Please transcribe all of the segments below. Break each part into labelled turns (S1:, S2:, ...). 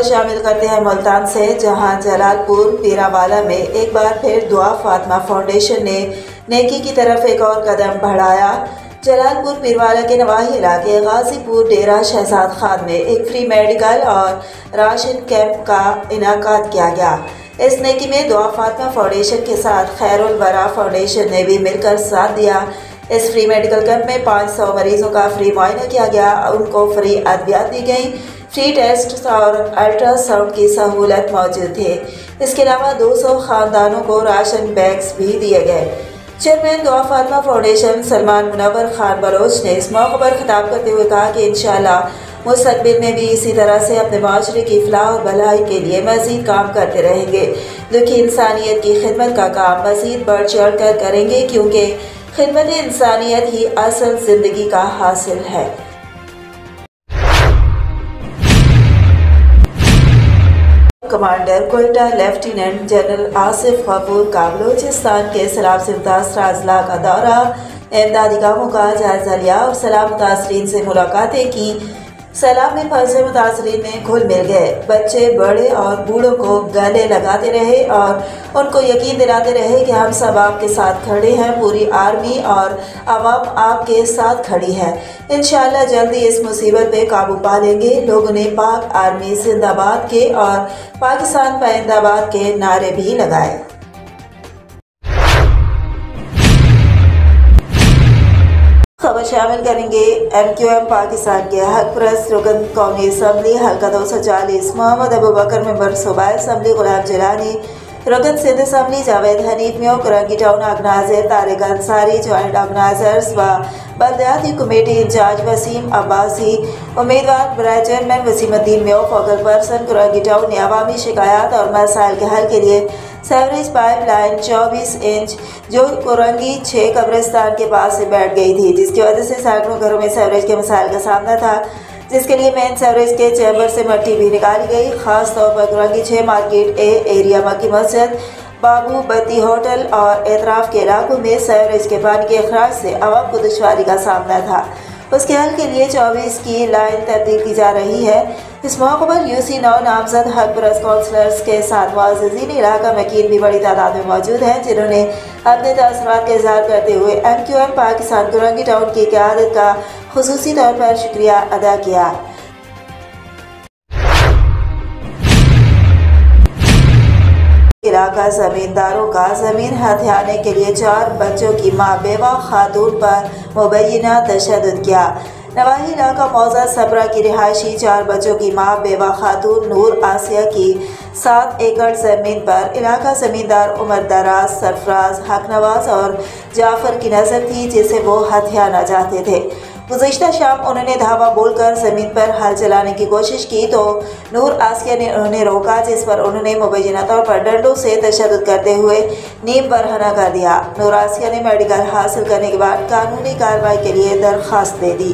S1: शामिल करते हैं मुल्तान से, जहां जलालपुर पीरावाला में एक बार फिर दुआ फातिमा फाउंडेशन ने नेकी की तरफ एक और कदम बढ़ाया। जलालपुर पीरवाला के नवाही इलाके गाजीपुर डेरा शहजाद खान में एक फ्री मेडिकल और राशन कैंप का इनाकाद किया गया। इस नेकी में दुआ फातिमा फाउंडेशन के साथ खैरुल वरा फाउंडेशन ने भी मिलकर साथ दिया। इस फ्री मेडिकल कैंप में 500 मरीजों का फ्री मुआयना किया गया, उनको फ्री अद्वियात दी गई, फ्री टेस्ट और अल्ट्रासाउंड की सहूलत मौजूद थे। इसके अलावा 200 खानदानों को राशन बैग्स भी दिए गए। चेयरमैन दुआ फातिमा फाउंडेशन सलमान मुनव्वर खान बलोच ने इस मौके पर खिताब करते हुए कहा कि इंशाअल्लाह मुस्तकबिल में भी इसी तरह से अपने माशरे की फलाह और भलाई के लिए मजीद काम करते रहेंगे। दुखी इंसानियत की खिदमत का काम मजीद बढ़ चढ़ कर करेंगे, क्योंकि खिदमत इंसानियत ही असल जिंदगी का हासिल है। Commander Quetta lieutenant general Asif Ghafoor का बलूचिस्तान के सैलाब से मुतासर अजला का दौरा, इमदादी कामों का जायजा लिया और सैलाब मुतासरीन से मुलाकातें की। सैलाब में फंसे मुतासरीन में घुल मिल गए। बच्चे, बड़े और बूढ़ों को गले लगाते रहे और उनको यकीन दिलाते रहे कि हम सब आपके साथ खड़े हैं, पूरी आर्मी और आवाम आपके साथ खड़ी है। इंशाअल्लाह जल्दी इस मुसीबत पे काबू पा लेंगे। लोगों ने पाक आर्मी जिंदाबाद के और पाकिस्तान पाइंदाबाद के नारे भी लगाए। खबर शामिल करेंगे MQM पाकिस्तान के हक परस्त रुकन कौमी असम्बली हल्का 240 मोहम्मद अबू बकर मेंबर सूबाई असम्बली गुलाम जिलानी, रुकन Sindh assembly Javed Hanif Myo, Korangi town organiser Tariq Ansari, joint organisers व बल्दियाती कमेटी इंचार्ज वसीम अब्बासी, उम्मीदवार बराए chairman Wasimuddin Myo, focal person Korangi town ने अवामी शिकायत और मसाइल के हल के लिए सेवरेज पाइपलाइन 24 इंच जो कोरंगी 6 कब्रिस्तान के पास से बैठ गई थी, जिसकी वजह से सैकड़ों घरों में सेवरेज के मसाइल का सामना था, जिसके लिए मेन सेवरेज के चैम्बर से मट्टी भी निकाली गई। खास तौर पर कोरंगी 6 मार्केट ए एरिया, मक्की मस्जिद, बाबू बत्ती होटल और एतराफ़ के इलाकों में सेवरेज के पानी के अखराज से आवाम को दुश्वारी का सामना था। उसके हल के लिए 24 की लाइन तब्दील की जा रही है। इस मौके पर UC 9 नामजद हक परस्त काउंसलर्स के साथ मुअज़्ज़िज़ीन इलाका मकीन भी बड़ी तादाद में मौजूद हैं, जिन्होंने अपने तासुरात का इज़हार करते हुए MQM पाकिस्तान करंगी टाउन की क़यादत का खुसूसी तौर पर शुक्रिया अदा किया। इलाका ज़मींदारों का ज़मीन हथियाने के लिए 4 बच्चों की मां बेवा खातून पर मुबैना तशद्दुद किया। नवाही इलाका मौजा सबरा की रिहायशी 4 बच्चों की मां बेवा खातून नूर आसिया की 7 एकड़ ज़मीन पर इलाका ज़मींदार उमर दराज, सरफराज, हक नवाज और जाफ़र की नज़र थी, जिसे वो हथियाना चाहते थे। गुज़िश्ता शाम उन्होंने धावा बोलकर ज़मीन पर हल चलाने की कोशिश की तो नूर आसिया ने उन्हें रोका, जिस पर उन्होंने मुबैना तौर पर डंडों से तशद्दुद करते हुए नीम बरहना कर दिया। नूर आसिया ने मेडिकल हासिल करने के बाद कानूनी कार्रवाई के लिए दरख्वास्त दे दी।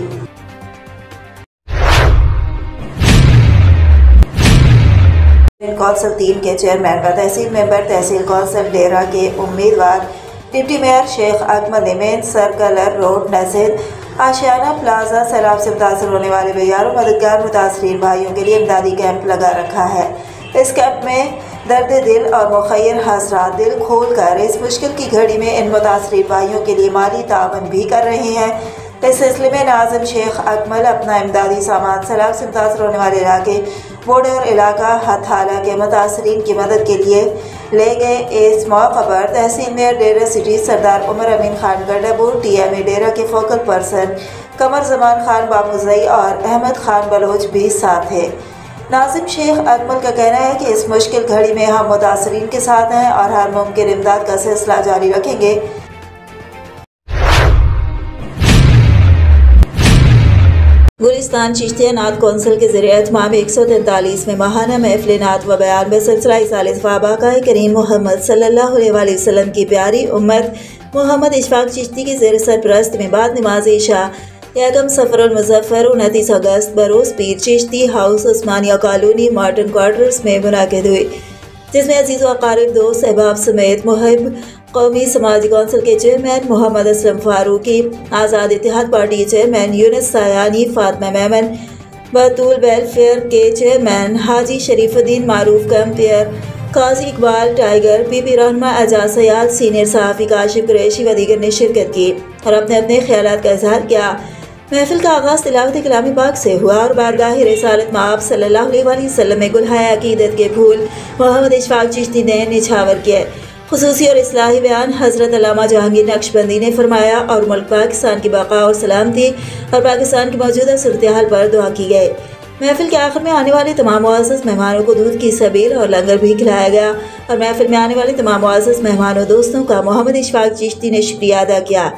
S1: कौंसल 3 के चेयरमैन व तहसील मेंबर तहसील कौंसल डेरा के उम्मीदवार डिप्टी मेयर शेख अकमद ने मेन सर्कलर रोड नज़ीर आशियाना प्लाजा सैलाब से मुतासर होने वाले बेयारों मददगार मुतासरीन भाइयों के लिए इमदादी कैंप लगा रखा है। इस कैंप में दर्द दिल और मुखय्यर हसरात दिल खोल कर इस मुश्किल की घड़ी में इन मुतासरीन भाइयों के लिए माली तावन भी कर रहे हैं। इस सिलसिले में नाज़िम शेख अकमल अपना इमदादी सामान सैलाब से मुतासर होने वाले इलाके बॉर्डर इलाका हथाला के मुतासरीन की मदद के लिए ले गए। इस मौका पर तहसील मेयर डेरा सिटी सरदार उमर अमीन खान गड्डापुर, TMA डेरा के फोकल पर्सन कमर जमान खान बाबूजई और अहमद खान बलोच भी साथ थे। नाज़िम शेख अकमल का कहना है कि इस मुश्किल घड़ी में हम मुतासरीन के साथ हैं और हर मुमकिन इमदाद का सिलसिला जारी रखेंगे। गुलिस्तान चिश्तिया नात कौंसिल के ज़रिए एहतमाम 143 माहाना महफ़िल नात व बयान में सिलसिला इसाले सवाब करीम मोहम्मद सल्लल्लाहु अलैहि वसल्लम की प्यारी उम्मत मोहम्मद इशफाक चिश्ती की ज़ेर सरपरस्त में बाद नमाज इशा 1 सफ़रुल मुज़फ़्फ़र 29 अगस्त बरोज़ पीर चिश्ती हाउस उस्मानिया कॉलोनी मार्टन क्वार्टर्स में मुनाकिद हुई, जिसमें अजीज़ व अक़ारिब दोस्त अहबाब समेत मुहिब कौमी समाजी कौंसिल के chairman Mohammad Aslam Farooqui, Azad Ittehad party chairman Younus Sayani, Fatima Memon, Baitul welfare के चेयरमैन हाजी शरीफुद्दीन मारूफ कैंपियर, काजी इकबाल टाइगर, बीबी रहनमा एजाज सयाद, सीनियर सहाफ़ी काशिफ कुरैशी व दीगर ने शिरकत की और अपने अपने ख्यालात का इजहार किया। महफिल का आगाज़ तिलावत कलामी पाक से हुआ और बारगाह रिसालत माब सल्लल्लाहु अलैहि वसल्लम में गुलहाए अकीदत के फूल मोहम्मद इशफाक चिश्ती ने निछावर किए। खुसूसी और इस्लाही बयान हज़रत अल्लामा जहांगीर नक्शबंदी ने फरमाया और मुल्क पाकिस्तान की बका और सलामती और पाकिस्तान की मौजूदा सूरत हाल पर दुआ की गई। महफिल के आखिर में आने वाले तमाम मुअज़्ज़ज़ मेहमानों को दूध की सबील और लंगर भी खिलाया गया और महफिल में आने वाले तमाम मुअज़्ज़ज़ मेहमानों दोस्तों का मोहम्मद इशफाक चिश्ती ने शुक्रिया अदा किया।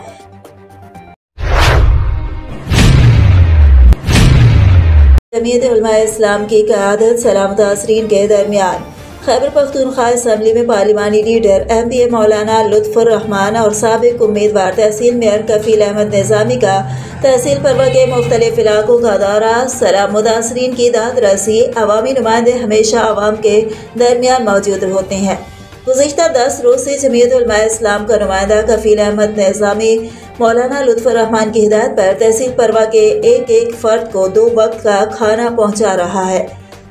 S1: जमीयत उलमा इस्लाम की क़यादत सलाम तासरीन के दरमियान खैबर पख्तूनख्वा असम्बली में पार्लिमानी लीडर MPA मौलाना लुत्फ़ुर रहमान और साबिक उम्मीदवार तहसील मेयर कफील अहमद निज़ामी का तहसील परवा के मुख्तलिफ इलाकों का दौरा। सलाम मुतासरीन की दाद रसी। अवामी नुमाइंदे हमेशा आवाम के दरमियान मौजूद होते हैं। गुज़िश्ता 10 रोज़ से जमीयत उलमा इस्लाम का नुमाइंदा कफील अहमद निज़ामी मौलाना लुत्फ़ुर रहमान की हिदायत पर तहसील परवा के एक फ़र्द को 2 वक्त का खाना पहुँचा रहा है।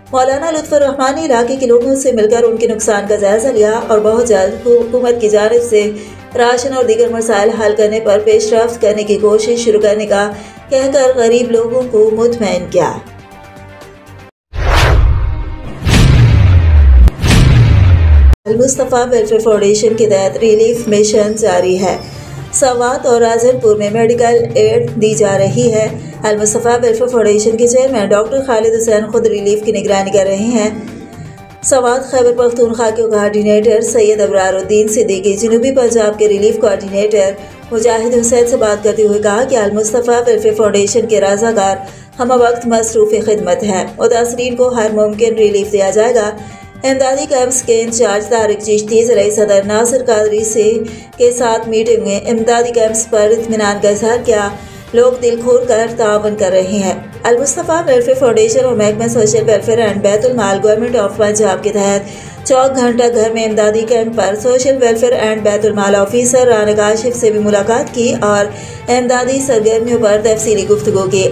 S1: मौलाना लुत्फ़ुर रहमान ने इलाके के लोगों से मिलकर उनके नुकसान का जायजा लिया और बहुत जल्द हुकूमत की जानिब से राशन और दीगर मसाइल हल करने पर पेशरफ्त करने की कोशिश शुरू करने का कहकर गरीब लोगों को मुतमईन किया। अल-मुस्तफ़ा वेलफेयर फाउंडेशन के तहत रिलीफ मिशन जारी है। सवात और राजनपुर में मेडिकल एड दी जा रही है। अल-मुस्तफ़ा वेलफेयर फाउंडेशन के चेयरमैन डॉक्टर खालिद हुसैन खुद रिलीफ की निगरानी कर रहे हैं। सवात खैबर पख्तूनख्वा के कोऑर्डिनेटर सैयद अबरारुद्दीन सिद्दीकी, जनूबी पंजाब के रिलीफ कोऑर्डिनेटर मुजाहिद हुसैन से बात करते हुए कहा कि अल-मुस्तफ़ा वेलफेयर फाउंडेशन के रज़ाकार हम वक्त मसरूफ़ खिदमत हैं। मुतासरीन को हर मुमकिन रिलीफ दिया जाएगा। इमदादी कैंप्स के इंचार्ज तारिक चिश्ती ज़िला सदर नासिर कादरी से के साथ मीटिंग में इमदादी कैंप्स पर इत्मीनान का इज़हार किया। लोग दिल खोल कर तावन कर रहे हैं। अल-मुस्तफ़ा वेलफेयर फाउंडेशन और महकमा social welfare and Betul mall government of Punjab के तहत 4 घंटा घर में इमदादी कैंप पर social welfare and Betul mall officer Rana Kashif से भी मुलाकात की और इमदादी सरगर्मियों पर तफसीली गुफ्तगू की।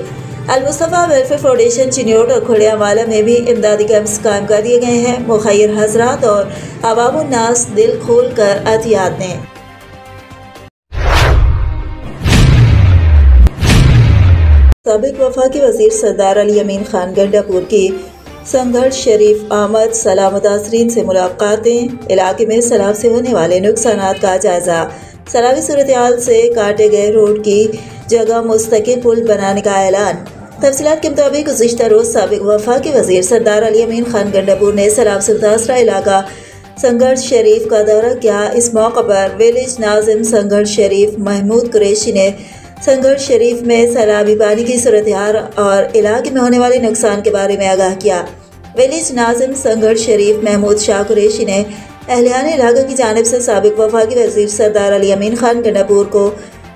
S1: अल-मुस्तफ़ा वेलफेयर फाउंडेशन चिन्योट और खुड़ियावाला में भी इमदादी कैंप्स कायम कर दिए गए हैं। मुखैर हजरात और अवामुन नास दिल खोल कर एहतियात दें। साबिक वफाकी वज़ीर सरदार अली अमीन खान गंडापुर की संघर्ष शरीफ आमद सलाह मुतासरीन से मुलाकातें, इलाके में सैलाब से होने वाले नुकसानात का जायजा, सैलाबी सूरत-ए-हाल से काटे गए रोड की जगह मुस्तकिल पुल बनाने का ऐलान। तफसीलात के मुताबिक गुज़िश्ता रोज़ साबिक वफाकी वज़ीर सरदार अली अमीन खान गंडापुर ने सैलाब से मुतासरा इलाका संघर्ष शरीफ का दौरा किया। इस मौका पर विलेज नाज़िम संघर्ष शरीफ महमूद कुरैशी ने संघर्ष शरीफ में सैलाबी पानी की सूरत-ए-हाल और इलाके में होने वाले नुकसान के बारे में आगाह किया। विलेज नाज़िम संघर्ष शरीफ महमूद शाह कुरैशी ने अहलियान इलाका की जानिब से साबिक वफाकी वज़ीर सरदार अली अमीन खान गंडापुर को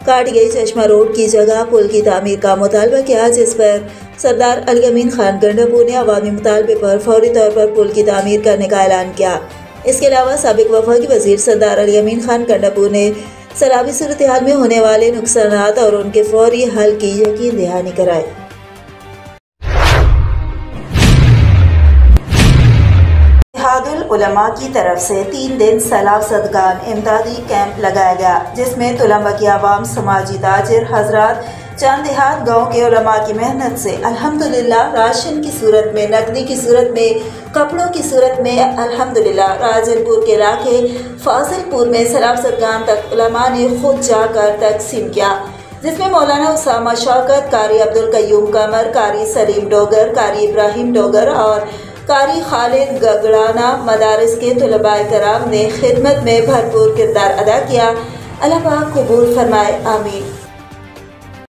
S1: काटी गई चश्मा रोड की जगह पुल की तामीर का मुतालबा किया, जिस पर सरदार अली अमीन खान गंडापुर ने अवामी मुतालबे पर फौरी तौर पर पुल की तामीर करने का ऐलान किया। इसके अलावा साबिक वफाकी वज़ीर सरदार अली अमीन खान गंडापुर ने सैलाबी सूरत-ए-हाल में होने वाले नुकसानात और उनके फौरी हल की यकीन दहानी कराई। इत्तेहादुल उलमा की तरफ से 3 दिन सैलाब सदगान इमदादी कैंप लगाया गया, जिसमें तुलंबा की आवाम, समाजी ताजिर हजरात, चंद देहात गाँव के उलमा की मेहनत से अल्हम्दुलिल्लाह राशन की सूरत में, नकदी की सूरत में, कपड़ों की सूरत में अल्हम्दुलिल्लाह राजनपुर के इलाके फाजिलपुर में सैलाब सदगान तक उलमा ने खुद जाकर तकसीम किया, जिसमें मौलाना उसामा शौकत, कारी अब्दुल कयूम कमर, कारी सलीम डोगर, कारी इब्राहिम डोगर और कारी खालिद गगड़ाना मदारिस के तुलबाए कराम ने खिदमत में भरपूर किरदार अदा किया। अल्लाह पाक कबूल फरमाए, आमीन।